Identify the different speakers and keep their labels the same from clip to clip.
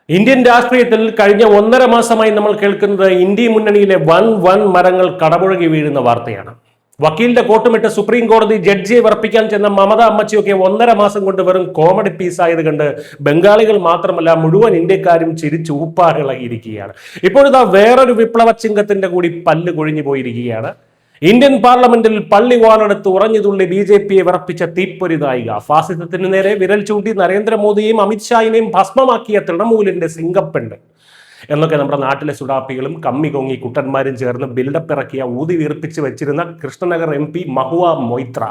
Speaker 1: Indian രാഷ്ട്രീയത്തിൽ കഴിഞ്ഞ 1.5 മാസമായി നമ്മൾ കേൾക്കുന്നത് ഇന്ത്യ മുന്നണിയിലെ വൻ മരങ്ങൾ കടപുഴകി വീഴുന്ന വാർത്തയാണ്. വക്കീലിന്റെ കോട്ടുമിട്ട് സുപ്രീം കോടതി ജഡ്ജിയെ വർപ്പിക്കാൻ ചെന്ന മമത അമ്മച്ചിയൊക്കെ 1.5 മാസം കൊണ്ട് വെറും കോമഡി പീസായത് കണ്ട് ബംഗാളികൾ മാത്രമല്ല മുഴുവൻ ഇന്ത്യക്കാരും ചിരിച്ച് ഊപ്പാറിളകിയിരിക്കുകയാണ്. ഇപ്പോഴിതാ വേറൊരു വിപ്ലവ ചിഹ്നത്തിന്റെ കൂടി പല്ല് കൊഴിഞ്ഞു പോയിരിക്കുകയാണ്. ഇന്ത്യൻ പാർലമെന്റിൽ പള്ളി വാളെടുത്ത് ഉറഞ്ഞുതുള്ളി BJPയെ വിറപ്പിച്ച തീപ്പൊരി നായിക, ഫാസിസത്തിന് നേരെ വിരൽ ചൂണ്ടി നരേന്ദ്രമോദിയെയും അമിത്ഷായിനെയും ഭസ്മമാക്കിയ തൃണമൂലിന്റെ സിംഗപ്പെണ്ട് എന്നൊക്കെ നമ്മുടെ നാട്ടിലെ സുഡാപ്പികളും കമ്മി കൊങ്ങി കുട്ടന്മാരും ചേർന്ന് ബിൽഡപ്പ് ഇറക്കിയ ഊതി വീർപ്പിച്ച് വെച്ചിരുന്ന കൃഷ്ണനഗർ MP മഹുവ മൊയ്ത്ര.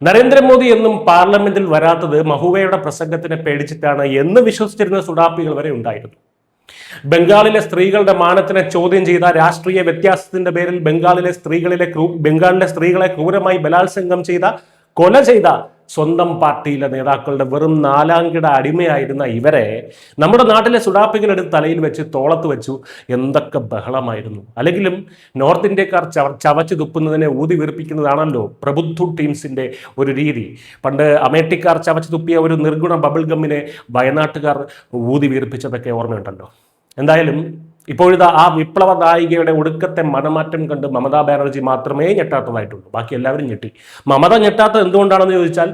Speaker 1: നരേന്ദ്രമോദി എന്നും പാർലമെന്റിൽ വരാത്തത് മഹുവയുടെ പ്രസംഗത്തിനെ പേടിച്ചിട്ടാണ് എന്ന് വിശ്വസിച്ചിരുന്ന സുഡാപ്പികൾ വരെ ഉണ്ടായിരുന്നു. ബംഗാളിലെ സ്ത്രീകളുടെ മാനത്തിനെ ചോദ്യം ചെയ്ത രാഷ്ട്രീയ വ്യത്യാസത്തിന്റെ പേരിൽ ബംഗാളിലെ സ്ത്രീകളെ ക്രൂരമായി ബലാത്സംഗം കൊല ചെയ്ത സ്വന്തം പാർട്ടിയിലെ നേതാക്കളുടെ വെറും 4-കിട അടിമയായിരുന്ന ഇവരെ നമ്മുടെ നാട്ടിലെ സുഡാപ്പികളെടുത്ത് തലയിൽ വെച്ച് തോളത്ത് വെച്ചു. എന്തൊക്കെ ബഹളമായിരുന്നു. അല്ലെങ്കിലും നോർത്ത് ഇന്ത്യക്കാർ ചവച്ചു തുപ്പുന്നതിനെ ഊതി വീർപ്പിക്കുന്നതാണല്ലോ പ്രബുദ്ധ ടീംസിന്റെ ഒരു രീതി. പണ്ട് അമേഠിക്കാർ ചവച്ചു തുപ്പിയ ഒരു നിർഗുണ ബബിൾ ഗമ്മിനെ വയനാട്ടുകാർ ഊതി വീർപ്പിച്ചതൊക്കെ ഓർമ്മയുണ്ടല്ലോ. എന്തായാലും ഇപ്പോഴിതാ ആ വിപ്ലവ നായികയുടെ ഒടുക്കത്തെ മനമാറ്റം കണ്ട് മമതാ ബാനർജി മാത്രമേ ഞെട്ടാത്തതായിട്ടുള്ളൂ. ബാക്കി എല്ലാവരും ഞെട്ടി. മമത ഞെട്ടാത്തത് എന്തുകൊണ്ടാണെന്ന് ചോദിച്ചാൽ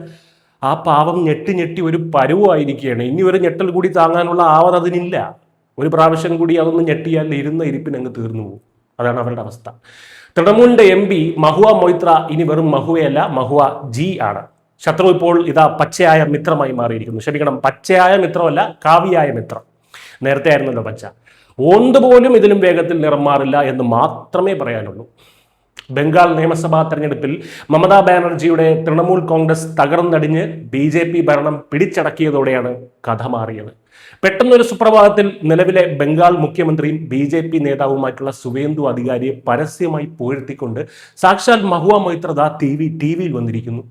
Speaker 1: ആ പാവം ഞെട്ടി ഒരു പരുവായിരിക്കുകയാണ്. ഇനി ഒരു ഞെട്ടൽ കൂടി താങ്ങാനുള്ള ആവത് അതിനില്ല. ഒരു പ്രാവശ്യം കൂടി അതൊന്ന് ഞെട്ടിയാൽ ഇരുന്ന ഇരിപ്പിനങ്ങ് തീർന്നു പോകും. അതാണ് അവരുടെ അവസ്ഥ. തൃണമൂലിന്റെ MP മഹുവ മൊയ്ത്ര ഇനി വെറും മഹുവയല്ല, മഹുവ G ആണ്. ശത്രു ഇപ്പോൾ ഇതാ പച്ചയായ മിത്രമായി മാറിയിരിക്കുന്നു. ക്ഷമിക്കണം, പച്ചയായ മിത്രമല്ല, കാവിയായ മിത്രം. നേരത്തെ ആയിരുന്നല്ലോ പച്ച. ഓന്തുപോലും ഇതിലും വേഗത്തിൽ നിറം മാറില്ല എന്ന് മാത്രമേ പറയാനുള്ളൂ. ബംഗാൾ നിയമസഭാ തെരഞ്ഞെടുപ്പിൽ മമതാ ബാനർജിയുടെ തൃണമൂൽ കോൺഗ്രസ് തകർന്നടിഞ്ഞ് BJP ഭരണം പിടിച്ചടക്കിയതോടെയാണ് കഥ മാറിയത്. പെട്ടെന്നൊരു സുപ്രഭാതത്തിൽ നിലവിലെ ബംഗാൾ മുഖ്യമന്ത്രിയും BJP നേതാവുമായിട്ടുള്ള സുവേന്ദു അധികാരിയെ പരസ്യമായി പുകഴ്ത്തിക്കൊണ്ട് സാക്ഷാൽ മഹുവ മൊയ്ത്ര ടിവിയിൽ വന്നിരിക്കുന്നു.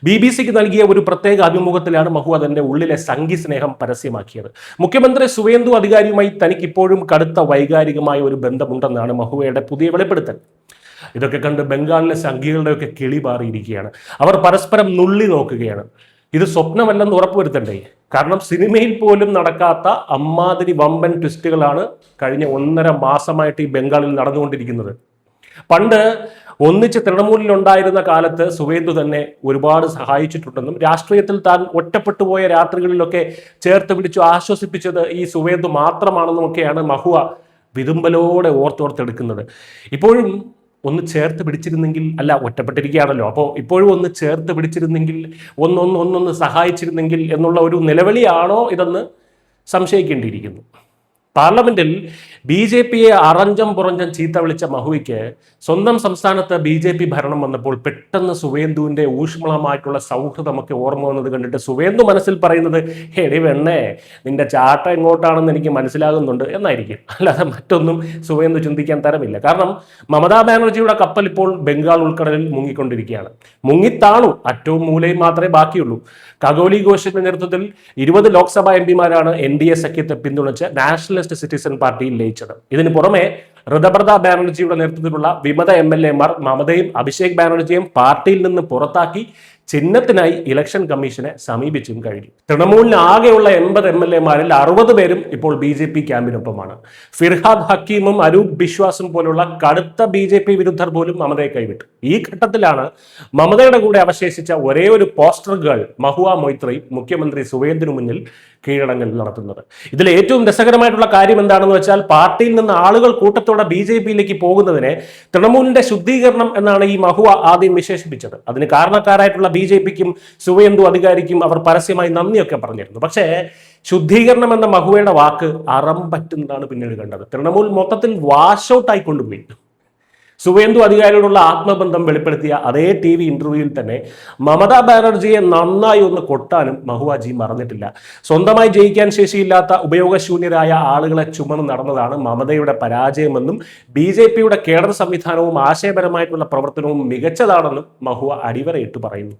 Speaker 1: BBC-ക്ക് നൽകിയ ഒരു പ്രത്യേക അഭിമുഖത്തിലാണ് മഹുവ തന്റെ ഉള്ളിലെ സംഘി സ്നേഹം പരസ്യമാക്കിയത്. മുഖ്യമന്ത്രി സുവേന്ദു അധികാരിയുമായി തനിക്ക് ഇപ്പോഴും കടുത്ത വൈകാരികമായ ഒരു ബന്ധമുണ്ടെന്നാണ് മഹുവയുടെ പുതിയ വെളിപ്പെടുത്തൽ. ഇതൊക്കെ കണ്ട് ബംഗാളിലെ സംഘികളുടെയൊക്കെ കിളി പാറിയിരിക്കുകയാണ്. അവർ പരസ്പരം നുള്ളി നോക്കുകയാണ്. ഇത് സ്വപ്നമല്ലെന്ന് ഉറപ്പുവരുത്തണ്ടേ? കാരണം സിനിമയിൽ പോലും നടക്കാത്ത അമ്മാതിരി വമ്പൻ ട്വിസ്റ്റുകളാണ് കഴിഞ്ഞ 1.5 മാസമായിട്ട് ഈ ബംഗാളിൽ നടന്നുകൊണ്ടിരിക്കുന്നത്. പണ്ട് ഒന്നിച്ച് തൃണമൂലിലുണ്ടായിരുന്ന കാലത്ത് സുവേന്ദു തന്നെ ഒരുപാട് സഹായിച്ചിട്ടുണ്ടെന്നും രാഷ്ട്രീയത്തിൽ താൻ ഒറ്റപ്പെട്ടു പോയ രാത്രികളിലൊക്കെ ചേർത്ത് പിടിച്ചു ആശ്വസിപ്പിച്ചത് ഈ സുവേന്ദു മാത്രമാണെന്നുമൊക്കെയാണ് മഹുവ വിതുമ്പലോടെ ഓർത്തെടുക്കുന്നത്. ഇപ്പോഴും ഒന്ന് ചേർത്ത് പിടിച്ചിരുന്നെങ്കിൽ, അല്ല ഒറ്റപ്പെട്ടിരിക്കുകയാണല്ലോ, അപ്പോൾ ഇപ്പോഴും ഒന്ന് ചേർത്ത് പിടിച്ചിരുന്നെങ്കിൽ, ഒന്നൊന്ന് സഹായിച്ചിരുന്നെങ്കിൽ എന്നുള്ള ഒരു നിലവിളിയാണോ ഇതെന്ന് സംശയിക്കേണ്ടിയിരിക്കുന്നു. പാർലമെന്റിൽ BJPയെ അറഞ്ചം പുറഞ്ചം ചീത്ത വിളിച്ച മഹുവയ്ക്ക് സ്വന്തം സംസ്ഥാനത്ത് BJP ഭരണം വന്നപ്പോൾ പെട്ടെന്ന് സുവേന്ദുവിന്റെ ഊഷ്മളമായിട്ടുള്ള സൗഹൃദമൊക്കെ ഓർമ്മ വന്നത് കണ്ടിട്ട് സുവേന്ദു മനസ്സിൽ പറയുന്നത്, എടി വെണ്ണേ, നിന്റെ ചാട്ട എങ്ങോട്ടാണെന്ന് എനിക്ക് മനസ്സിലാകുന്നുണ്ട് എന്നായിരിക്കും. അല്ലാതെ മറ്റൊന്നും സുവേന്ദു ചിന്തിക്കാൻ തരമില്ല. കാരണം മമതാ ബാനർജിയുടെ കപ്പൽ ഇപ്പോൾ ബംഗാൾ ഉൾക്കടലിൽ മുങ്ങിക്കൊണ്ടിരിക്കുകയാണ്. മുങ്ങിത്താണു, അറ്റവും മൂലയും മാത്രമേ ബാക്കിയുള്ളൂ. കഗോലി ഘോഷിന്റെ നേതൃത്വത്തിൽ 20 ലോക്സഭാ MPമാരാണ് NDA സഖ്യത്തെ പിന്തുണച്ച് നാഷണലിസ്റ്റ് സിറ്റിസൺ പാർട്ടിയിൽ ലയിച്ചത്. ഇതിന് പുറമെ ഋതപ്രത ബാനർജിയുടെ നേതൃത്വത്തിലുള്ള വിമത MLA-മാർ മമതയും അഭിഷേക് ബാനർജിയും പാർട്ടിയിൽ നിന്ന് പുറത്താക്കി ചിഹ്നത്തിനായി ഇലക്ഷൻ കമ്മീഷനെ സമീപിച്ചും കഴിഞ്ഞു. തൃണമൂലിന് ആകെയുള്ള 80 MLA-മാരിൽ 60 പേരും ഇപ്പോൾ BJP ക്യാമ്പിനൊപ്പമാണ്. ഫിർഹാദ് ഹക്കീമും അരൂപ് ബിശ്വാസും പോലുള്ള കടുത്ത BJP വിരുദ്ധർ പോലും മമതയെ കൈവിട്ടു. ഈ ഘട്ടത്തിലാണ് മമതയുടെ കൂടെ അവശേഷിച്ച ഒരേ ഒരു പോസ്റ്റർ ഗേൾ മഹുവ മൊയ്ത്രയും മുഖ്യമന്ത്രി സുവേന്ദുവിന് മുന്നിൽ കീഴടങ്ങൽ നടത്തുന്നത്. ഇതിൽ ഏറ്റവും രസകരമായിട്ടുള്ള കാര്യം എന്താണെന്ന് വെച്ചാൽ, പാർട്ടിയിൽ നിന്ന് ആളുകൾ കൂട്ടത്തോടെ BJPയിലേക്ക് പോകുന്നതിനെ തൃണമൂലിന്റെ ശുദ്ധീകരണം എന്നാണ് ഈ മഹുവ ആദ്യം വിശേഷിപ്പിച്ചത്. അതിന് കാരണക്കാരായിട്ടുള്ള BJPക്കും സുവേന്ദു അധികാരിക്കും അവർ പരസ്യമായി നന്ദിയൊക്കെ പറഞ്ഞിരുന്നു. പക്ഷേ ശുദ്ധീകരണം എന്ന മഹുവയുടെ വാക്ക് അറം പറ്റുന്നതാണ് പിന്നീട് കണ്ടത്. തൃണമൂൽ മൊത്തത്തിൽ വാഷ് ഔട്ട് ആയിക്കൊണ്ടുപോയി. സുവേന്ദു അധികാരിയോടുള്ള ആത്മബന്ധം വെളിപ്പെടുത്തിയ അതേ TV ഇന്റർവ്യൂവിൽ തന്നെ മമതാ ബാനർജിയെ നന്നായി ഒന്ന് കൊട്ടാനും മഹുവജി മറന്നിട്ടില്ല. സ്വന്തമായി ജയിക്കാൻ ശേഷിയില്ലാത്ത ഉപയോഗശൂന്യരായ ആളുകളെ ചുമന്ന് നടന്നതാണ് മമതയുടെ പരാജയമെന്നും BJPയുടെ കേഡർ സംവിധാനവും ആശയപരമായിട്ടുള്ള പ്രവർത്തനവും മികച്ചതാണെന്നും മഹുവ അടിവരയിട്ട് പറയുന്നു.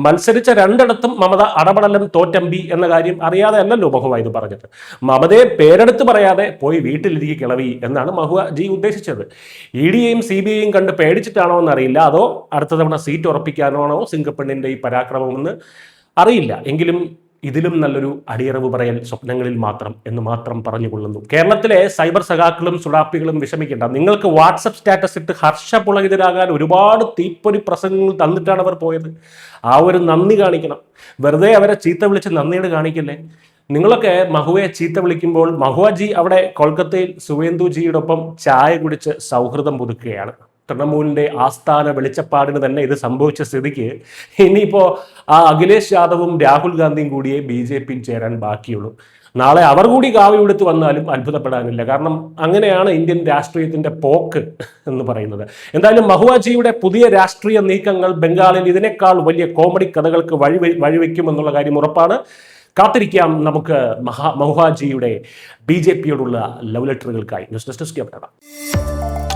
Speaker 1: മത്സരിച്ച 2ഇടത്തും മമത അടപടലം തോറ്റമ്പി എന്ന കാര്യം അറിയാതെ അല്ലല്ലോ മഹുവ ഇത് പറഞ്ഞത്. മമതയെ പേരെടുത്ത് പറയാതെ പോയി വീട്ടിലിരിക്കെ കിളവി എന്നാണ് മഹുവജി ഉദ്ദേശിച്ചത്. EDയും CBIയും കണ്ട് പേടിച്ചിട്ടാണോ എന്നറിയില്ല, അതോ അടുത്ത തവണ സീറ്റ് ഉറപ്പിക്കാനാണോ സിംഗപ്പെണ്ണിന്റെ ഈ പരാക്രമമെന്ന് അറിയില്ല. എങ്കിലും ഇതിലും നല്ലൊരു അടിയറവ് പറയൽ സ്വപ്നങ്ങളിൽ മാത്രം എന്ന് മാത്രം പറഞ്ഞുകൊള്ളുന്നു. കേരളത്തിലെ സൈബർ സഖാക്കളും സുഡാപ്പികളും വിഷമിക്കേണ്ട. നിങ്ങൾക്ക് വാട്സപ്പ് സ്റ്റാറ്റസ് ഇട്ട് ഹർഷപുളകിതരാകാൻ ഒരുപാട് തീപ്പൊരി പ്രസംഗങ്ങൾ തന്നിട്ടാണ് അവർ പോയത്. ആ ഒരു നന്ദി കാണിക്കണം. വെറുതെ അവരെ ചീത്ത വിളിച്ച് നന്ദിയോട് കാണിക്കല്ലേ. നിങ്ങളൊക്കെ മഹുവയെ ചീത്ത വിളിക്കുമ്പോൾ മഹുവജി അവിടെ കൊൽക്കത്തയിൽ സുവേന്ദുജിയോടൊപ്പം ചായ കുടിച്ച് സൗഹൃദം പുതുക്കുകയാണ്. തൃണമൂലിൻ്റെ ആസ്ഥാന വെളിച്ചപ്പാടിന് തന്നെ ഇത് സംഭവിച്ച സ്ഥിതിക്ക് ഇനിയിപ്പോൾ ആ അഖിലേഷ് യാദവും രാഹുൽ ഗാന്ധിയും കൂടിയേ BJP ചേരാൻ ബാക്കിയുള്ളൂ. നാളെ അവർ കൂടി കാവ്യെടുത്ത് വന്നാലും അത്ഭുതപ്പെടാനില്ല. കാരണം അങ്ങനെയാണ് ഇന്ത്യൻ രാഷ്ട്രീയത്തിൻ്റെ പോക്ക് എന്ന് പറയുന്നത്. എന്തായാലും മഹുവജിയുടെ പുതിയ രാഷ്ട്രീയ നീക്കങ്ങൾ ബംഗാളിൽ ഇതിനേക്കാൾ വലിയ കോമഡി കഥകൾക്ക് വഴിവെക്കുമെന്നുള്ള കാര്യം ഉറപ്പാണ്. കാത്തിരിക്കാം നമുക്ക് മഹുവജിയുടെ BJP യോടുള്ള ലവ് ലെറ്ററുകൾക്കായി. News desk.